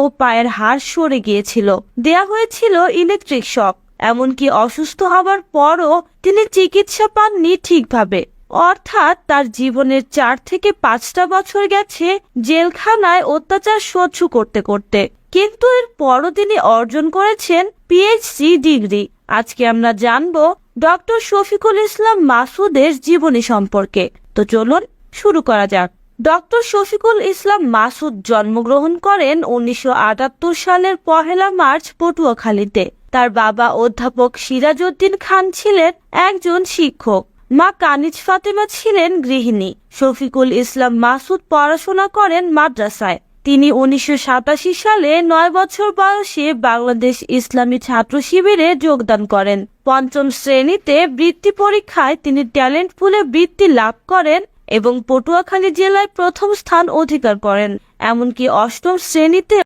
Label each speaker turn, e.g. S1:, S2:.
S1: ও পায়ের হাড় সরে গিয়েছিল। দেয়া হয়েছিল ইলেকট্রিক শক। এমনকি অসুস্থ হবার পরও তিনি চিকিৎসা পাননি ঠিকভাবে। অর্থাৎ তার জীবনের 4 থেকে 5টা বছর গেছে জেলখানায় অত্যাচার সহ্য করতে করতে। কিন্তু এর পরও তিনি অর্জন করেছেন পিএইচডি ডিগ্রি। আজকে আমরা জানবো ডক্টর শফিকুল ইসলাম মাসুদের জীবনী সম্পর্কে। তো চলুন শুরু করা যাক। ডক্টর শফিকুল ইসলাম মাসুদ জন্মগ্রহণ করেন 1978 সালের 1 মার্চ পটুয়াখালীতে। তার বাবা অধ্যাপক সিরাজউদ্দিন খান ছিলেন একজন শিক্ষক, মা কানিজ ফাতেমা ছিলেন গৃহিণী। শফিকুল ইসলাম মাসুদ পড়াশোনা করেন মাদ্রাসায়। তিনি 1987 সালে 9 বছর বয়সে বাংলাদেশ ইসলামী ছাত্র শিবিরে যোগদান করেন। 5ম শ্রেণীতে বৃত্তি পরীক্ষায় তিনি ট্যালেন্ট পুলে বৃত্তি লাভ করেন এবং পটুয়াখালী জেলায় প্রথম স্থান অধিকার করেন। এমনকি 8ম শ্রেণীতে